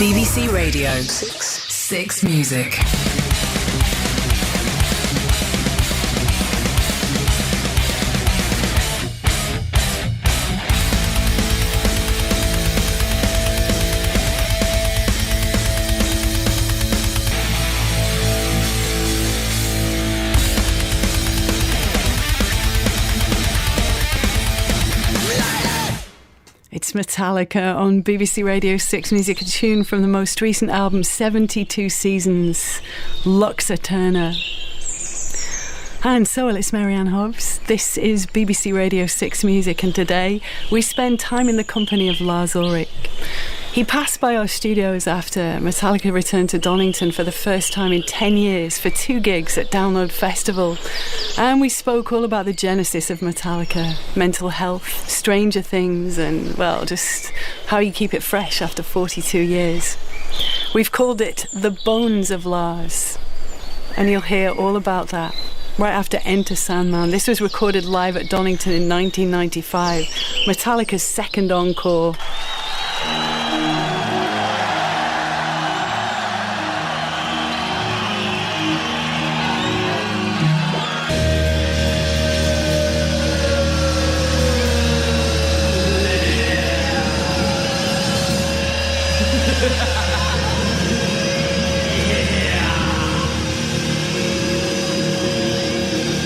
BBC Radio 6 Music. It's Metallica on BBC Radio 6 Music, a tune from the most recent album, 72 Seasons, Lux Eterna. And so, it's Marianne Hobbs. This is BBC Radio 6 Music, and today we spend time in the company of Lars Ulrich. He passed by our studios after Metallica returned to Donington for the first time in 10 years for 2 gigs at Download Festival. And we spoke all about the genesis of Metallica, mental health, Stranger Things, and, well, just how you keep it fresh after 42 years. We've called it The Bones of Lars, and you'll hear all about that right after Enter Sandman. This was recorded live at Donington in 1995, Metallica's second encore.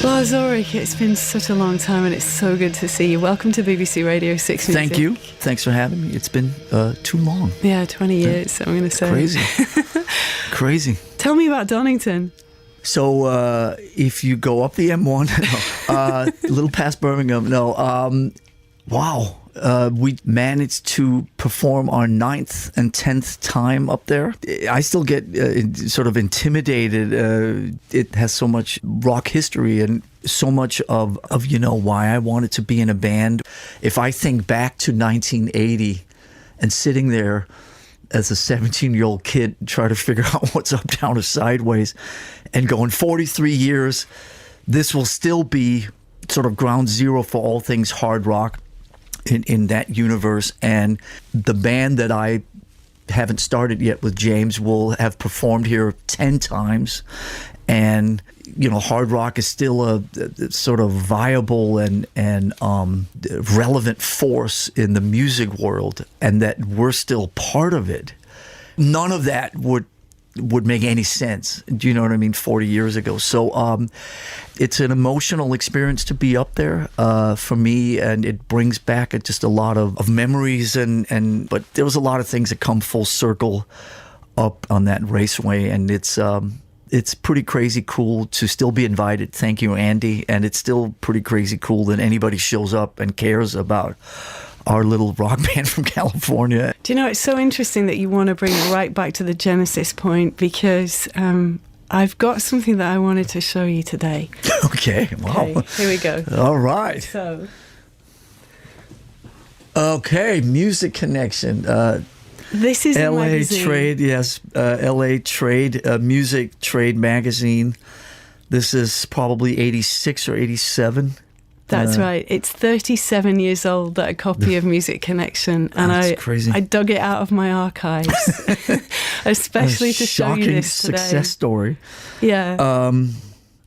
Lars Ulrich, it's been such a long time and it's so good to see you. Welcome to BBC Radio 6 Music. Thank you. Thanks for having me. It's been too long. Yeah, 20 years, I'm going to say. Crazy. Crazy. Tell me about Donington. So if you go up the M1, a little past Birmingham, wow. We managed to perform our 9th and 10th time up there. I still get sort of intimidated. It has so much rock history and so much of why I wanted to be in a band. If I think back to 1980 and sitting there as a 17-year-old kid trying to figure out what's up, down, or sideways, and going 43 years, this will still be sort of ground zero for all things hard rock in that universe. And the band that I haven't started yet with James will have performed here 10 times. And, hard rock is still a sort of viable and relevant force in the music world, and that we're still part of it. None of that would make any sense. Do you know what I mean? 40 years ago. So it's an emotional experience to be up there for me, and it brings back just a lot of memories but there was a lot of things that come full circle up on that raceway, and it's pretty crazy cool to still be invited. Thank you, Andy. And it's still pretty crazy cool that anybody shows up and cares about our little rock band from California. Do you know, it's so interesting that you want to bring it right back to the Genesis point, because I've got something that I wanted to show you today. Okay, wow. Okay, here we go. All right. So. Okay, Music Connection. This is LA magazine. Trade, yes. LA Trade, Music Trade magazine. This is probably 86 or 87. That's right. It's 37 years old, that copy of Music Connection, and I dug it out of my archives, especially to show you this today. Shocking success story. Yeah.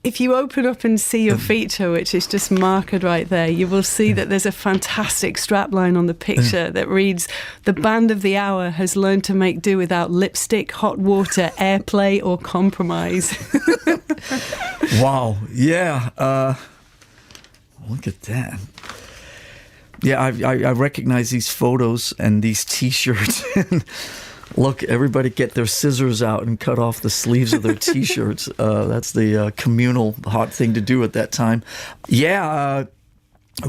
If you open up and see your feature, which is just marked right there, you will see that there's a fantastic strapline on the picture that reads, "The band of the hour has learned to make do without lipstick, hot water, airplay, or compromise." Wow. Yeah. Look at that. Yeah, I recognize these photos and these T-shirts. Look, everybody get their scissors out and cut off the sleeves of their T-shirts. That's the communal hot thing to do at that time. Yeah,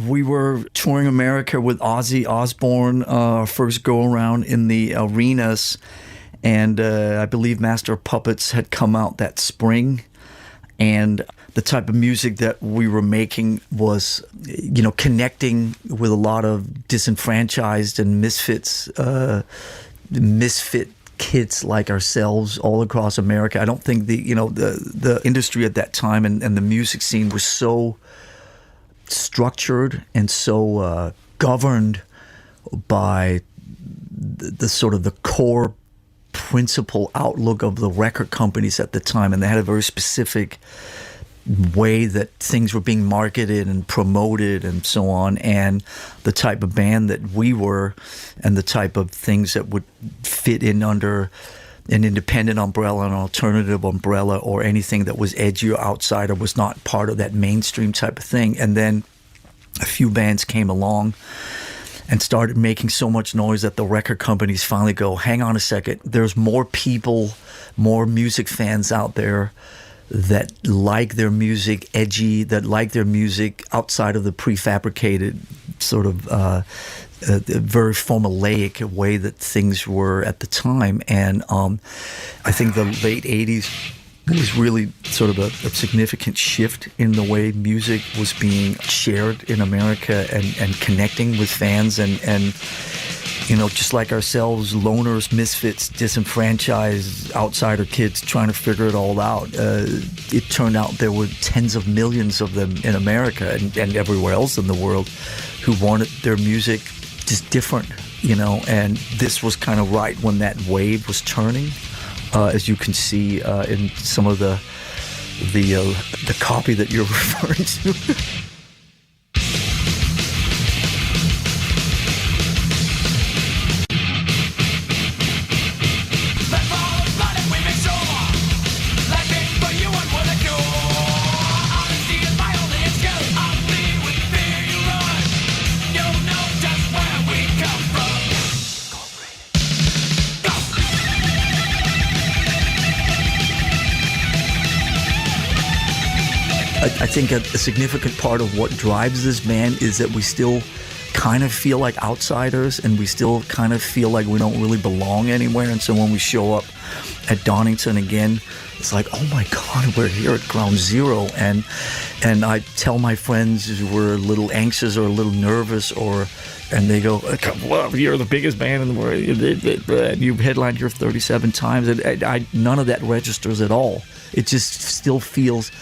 we were touring America with Ozzy Osbourne, our first go-around in the arenas. And I believe Master of Puppets had come out that spring. And the type of music that we were making was, connecting with a lot of disenfranchised and misfit kids like ourselves all across America. I don't think the industry at that time and the music scene was so structured and so governed by the sort of the core principal outlook of the record companies at the time, and they had a very specific way that things were being marketed and promoted and so on, and the type of band that we were and the type of things that would fit in under an independent umbrella, an alternative umbrella, or anything that was edgy or outside or was not part of that mainstream type of thing. And then a few bands came along and started making so much noise that the record companies finally go, hang on a second, there's more people, more music fans out there that like their music edgy, that like their music outside of the prefabricated sort of very formulaic way that things were at the time. And I think the late 80s was really sort of a significant shift in the way music was being shared in America and connecting with fans and you know, just like ourselves, loners, misfits, disenfranchised, outsider kids trying to figure it all out. It turned out there were tens of millions of them in America and everywhere else in the world who wanted their music just different, you know, and this was kind of right when that wave was turning, as you can see in some of the copy that you're referring to. I think a significant part of what drives this band is that we still kind of feel like outsiders and we still kind of feel like we don't really belong anywhere. And so when we show up at Donington again, it's like, oh my God, we're here at ground zero. And I tell my friends who were a little anxious or a little nervous and they go, well, you're the biggest band in the world. You've headlined here 37 times. And none of that registers at all. It just still feels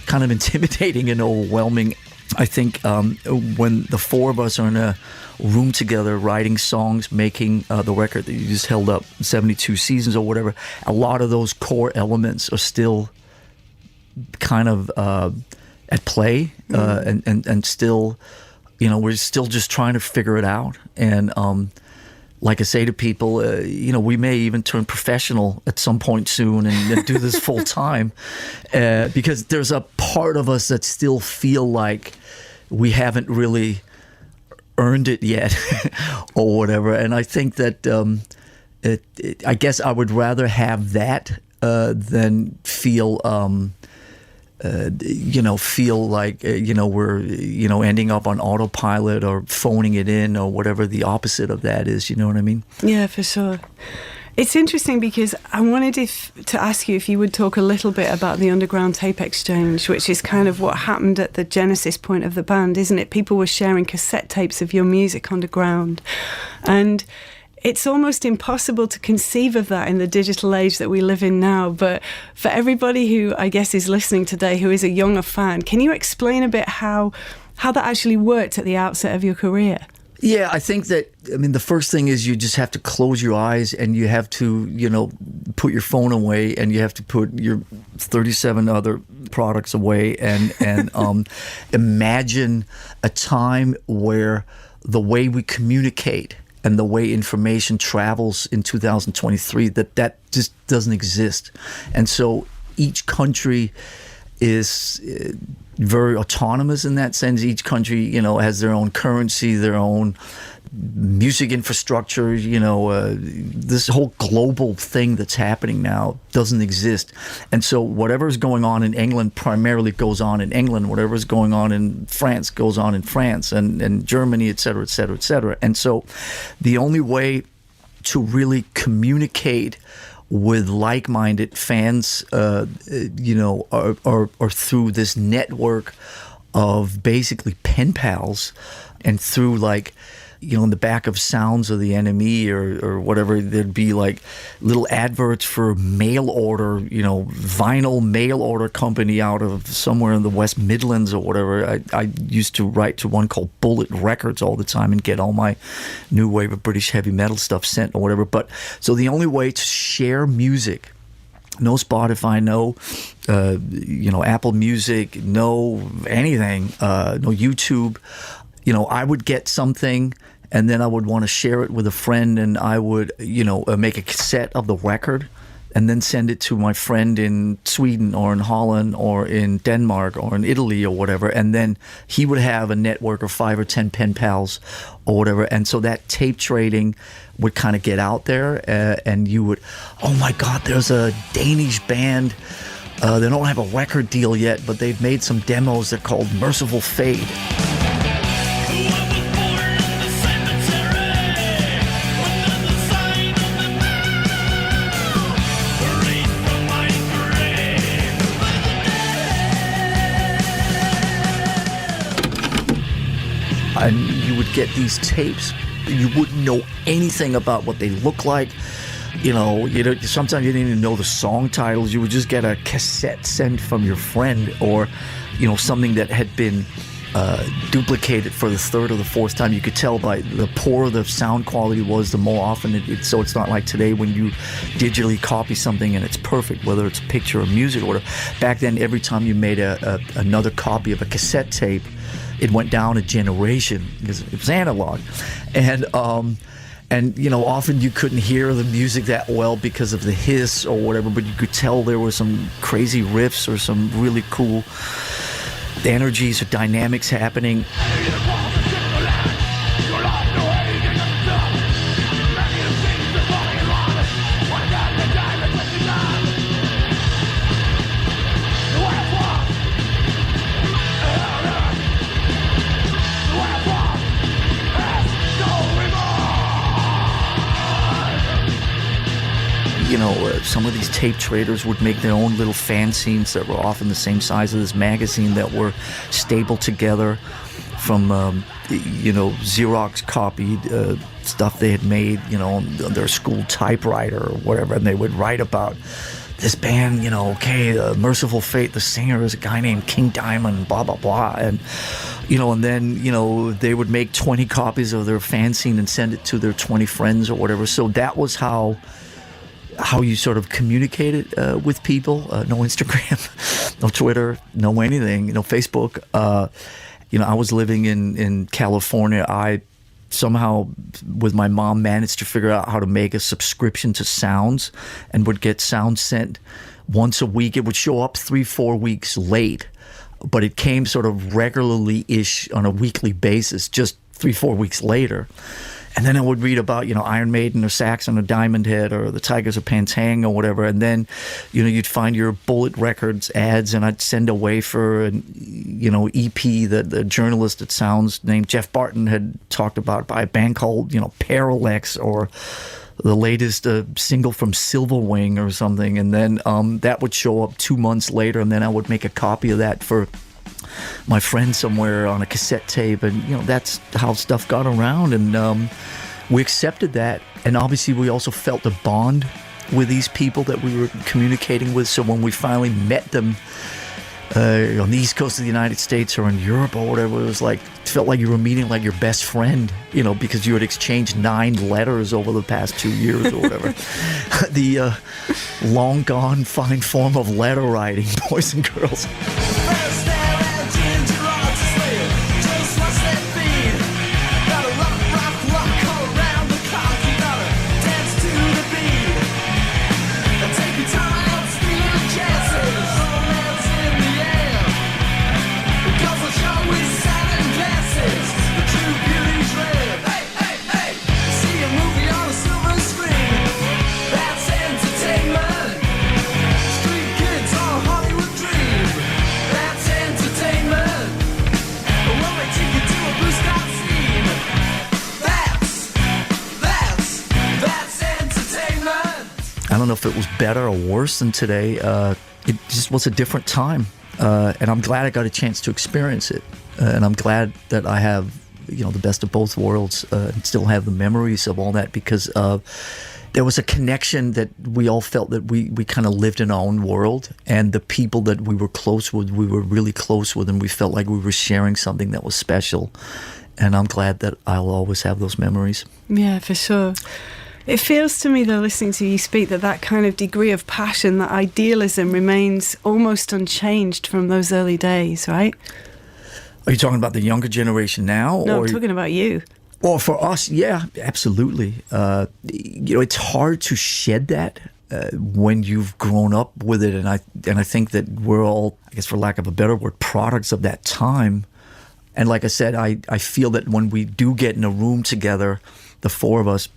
kind of intimidating and overwhelming. I think when the four of us are in a room together writing songs, making the record that you just held up, 72 seasons or whatever, a lot of those core elements are still kind of at play and still, you know, we're still just trying to figure it out. And like I say to people, you know, we may even turn professional at some point soon and do this full time because there's a part of us that still feel like we haven't really earned it yet or whatever. And I think that I guess I would rather have that than feel feel like, we're, ending up on autopilot or phoning it in or whatever the opposite of that is, you know what I mean? Yeah, for sure. It's interesting because I wanted to ask you if you would talk a little bit about the Underground Tape Exchange, which is kind of what happened at the genesis point of the band, isn't it? People were sharing cassette tapes of your music underground. And it's almost impossible to conceive of that in the digital age that we live in now. But for everybody who, I guess, is listening today who is a younger fan, can you explain a bit how that actually worked at the outset of your career? Yeah, I think that, the first thing is you just have to close your eyes and you have to, put your phone away and you have to put your 37 other products away and imagine a time where the way we communicate and the way information travels in 2023, that just doesn't exist. And so each country is very autonomous in that sense. Each country, has their own currency, their own music infrastructure. This whole global thing that's happening now doesn't exist. And so whatever's going on in England primarily goes on in England. Whatever's going on in France goes on in France and Germany, et cetera, et cetera, et cetera. And so the only way to really communicate with like-minded fans, are through this network of basically pen pals and through in the back of Sounds of the Enemy or whatever, there'd be like little adverts for mail order, vinyl mail order company out of somewhere in the West Midlands or whatever. I used to write to one called Bullet Records all the time and get all my new wave of British heavy metal stuff sent or whatever. But so the only way to share music, no Spotify, no Apple Music, no anything, no YouTube. I would get something and then I would want to share it with a friend, and I would, make a cassette of the record and then send it to my friend in Sweden or in Holland or in Denmark or in Italy or whatever, and then he would have a network of 5 or 10 pen pals or whatever, and so that tape trading would kind of get out there, and you would, oh my God, there's a Danish band, they don't have a record deal yet, but they've made some demos. They're called Merciful Fate. And you would get these tapes. You wouldn't know anything about what they look like. Sometimes you didn't even know the song titles. You would just get a cassette sent from your friend, or, something that had been duplicated for the third or the fourth time. You could tell by the poorer the sound quality was, the more often so it's not like today when you digitally copy something and it's perfect, whether it's a picture or music or whatever. Back then, every time you made another copy of a cassette tape, it went down a generation because it was analog, and often you couldn't hear the music that well because of the hiss or whatever, but you could tell there were some crazy riffs or some really cool energies or dynamics happening. Some of these tape traders would make their own little fanzines that were often the same size as this magazine, that were stapled together from, Xerox copied stuff they had made, on their school typewriter or whatever, and they would write about this band, Merciful Fate, the singer is a guy named King Diamond, blah, blah, blah, and then, they would make 20 copies of their fanzine and send it to their 20 friends or whatever. So that was how you sort of communicated with people. No Instagram, no Twitter, no anything, no Facebook. I was living in California. I somehow, with my mom, managed to figure out how to make a subscription to Sounds, and would get Sounds sent once a week. It would show up 3-4 weeks late, but it came sort of regularly-ish on a weekly basis, just 3-4 weeks later. And then I would read about, Iron Maiden or Saxon or Diamond Head or the Tigers of Pantang or whatever. And then, you'd find your Bullet Records ads, and I'd send away for an, EP that the journalist at Sounds named Jeff Barton had talked about, by a band called, Parallax, or the latest single from Silverwing or something. And then that would show up 2 months later, and then I would make a copy of that for my friend somewhere on a cassette tape, and that's how stuff got around, and we accepted that, and obviously we also felt a bond with these people that we were communicating with. So when we finally met them on the East Coast of the United States or in Europe or whatever, it felt like you were meeting like your best friend, because you had exchanged 9 letters over the past 2 years or whatever. The long gone fine form of letter writing, boys and girls. I don't know if it was better or worse than today. It just was a different time, and I'm glad I got a chance to experience it. And I'm glad that I have, the best of both worlds, and still have the memories of all that, because there was a connection that we all felt that we kind of lived in our own world, and the people that we were close with, we were really close with, and we felt like we were sharing something that was special. And I'm glad that I'll always have those memories. Yeah, for sure. It feels to me, though, listening to you speak, that kind of degree of passion, that idealism remains almost unchanged from those early days, right? Are you talking about the younger generation now? No, I'm talking about you. Well, for us, yeah, absolutely. It's hard to shed that when you've grown up with it, and I think that we're all, I guess, for lack of a better word, products of that time. And like I said, I feel that when we do get in a room together, the four of us,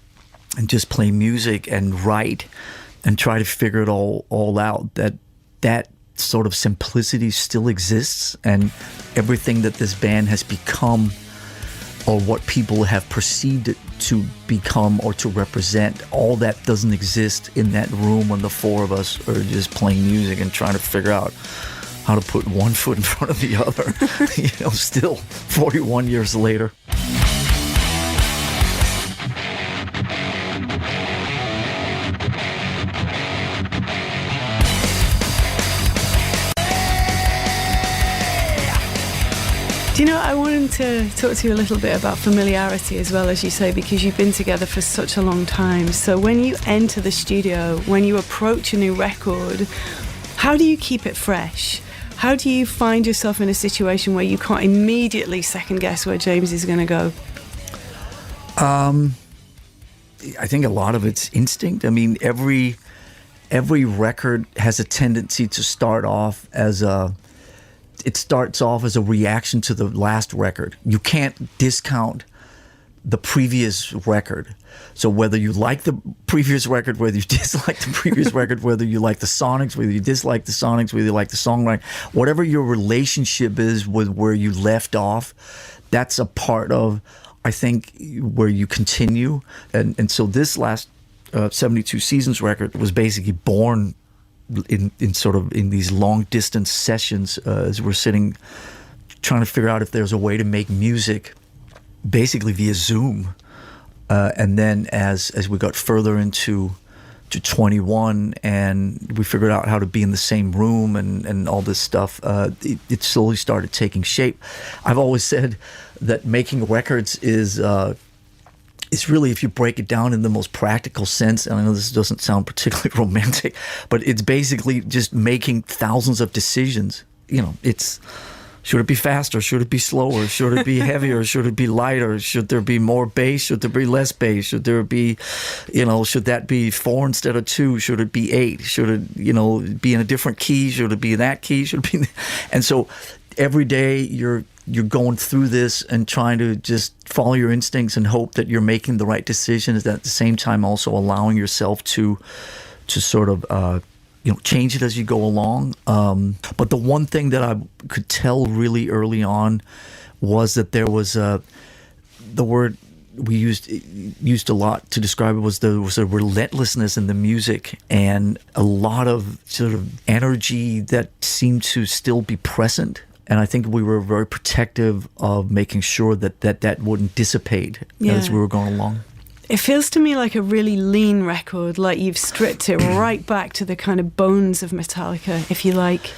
and just play music and write and try to figure it all out, that sort of simplicity still exists, and everything that this band has become, or what people have perceived it to become or to represent, all that doesn't exist in that room when the four of us are just playing music and trying to figure out how to put one foot in front of the other, still 41 years later. I wanted to talk to you a little bit about familiarity as well, as you say, because you've been together for such a long time. So when you enter the studio, when you approach a new record, how do you keep it fresh? How do you find yourself in a situation where you can't immediately second guess where James is going to go? I think a lot of it's instinct. I mean, every record has a tendency to start off as a reaction to the last record. You can't discount the previous record. So whether you like the previous record, whether you dislike the previous record, whether you like the sonics, whether you dislike the sonics, whether you like the songwriting, whatever your relationship is with where you left off, that's a part of, I think, where you continue. And so this last 72 Seasons record was basically born in these long distance sessions as we're sitting trying to figure out if there's a way to make music basically via Zoom, and then as we got further into 21 and we figured out how to be in the same room and all this stuff, it slowly started taking shape. I've always said that making records is really, if you break it down in the most practical sense, and I know this doesn't sound particularly romantic, but it's basically just making thousands of decisions. It's, should it be faster? Should it be slower? Should it be heavier? Should it be lighter? Should there be more bass? Should there be less bass? Should there be, should that be 4 instead of 2? Should it be 8? Should it, be in a different key? Should it be in that key? Should it be? And so every day you're going through this and trying to just follow your instincts and hope that you're making the right decisions, at the same time also allowing yourself to sort of change it as you go along. But the one thing that I could tell really early on was that there was the word we used a lot to describe it was there was a relentlessness in the music and a lot of sort of energy that seemed to still be present. And I think we were very protective of making sure that wouldn't dissipate as we were going along. It feels to me like a really lean record, like you've stripped it right back to the kind of bones of Metallica, if you like.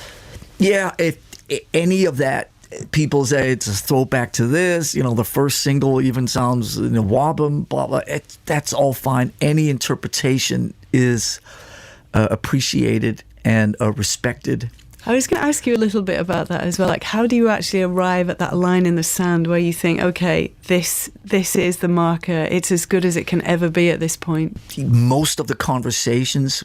Yeah, if any of that, people say it's a throwback to this, the first single even sounds Wobbum, blah, blah. That's all fine. Any interpretation is appreciated and respected. I was going to ask you a little bit about that as well. Like, how do you actually arrive at that line in the sand where you think, okay, this is the marker, it's as good as it can ever be at this point? Most of the conversations,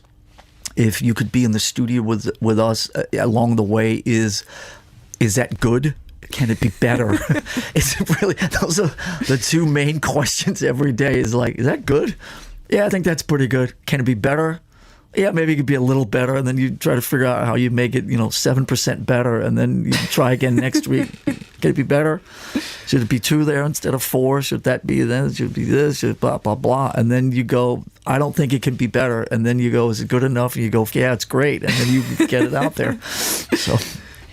if you could be in the studio with us along the way, is that good? Can it be better? Is it really? Those are the two main questions every day. Is like, is that good? Yeah, I think that's pretty good. Can it be better? Yeah, maybe it could be a little better, and then you try to figure out how you make it, 7% better, and then you try again next week. Can it be better? Should it be 2 there instead of 4? Should that be then? Should it be this? Should blah, blah, blah. And then you go, I don't think it can be better. And then you go, is it good enough? And you go, yeah, it's great. And then you get it out there. So...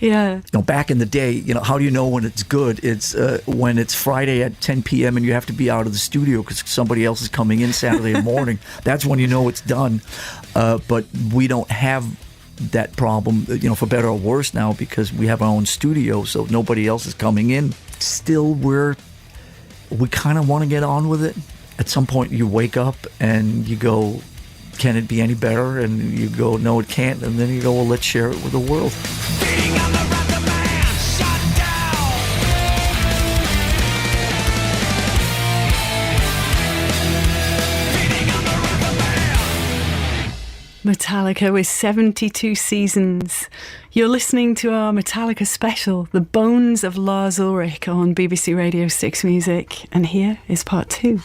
Yeah. Back in the day, how do you know when it's good? It's when it's Friday at 10 p.m. and you have to be out of the studio because somebody else is coming in Saturday morning. That's when you know it's done. But we don't have that problem, for better or worse now, because we have our own studio, so nobody else is coming in. Still, we kind of want to get on with it. At some point, you wake up and you go, can it be any better? And you go, no, it can't. And then you go, well, let's share it with the world. Metallica with 72 seasons. You're listening to our Metallica special, The Bones of Lars Ulrich, on BBC Radio 6 Music. And here is part 2.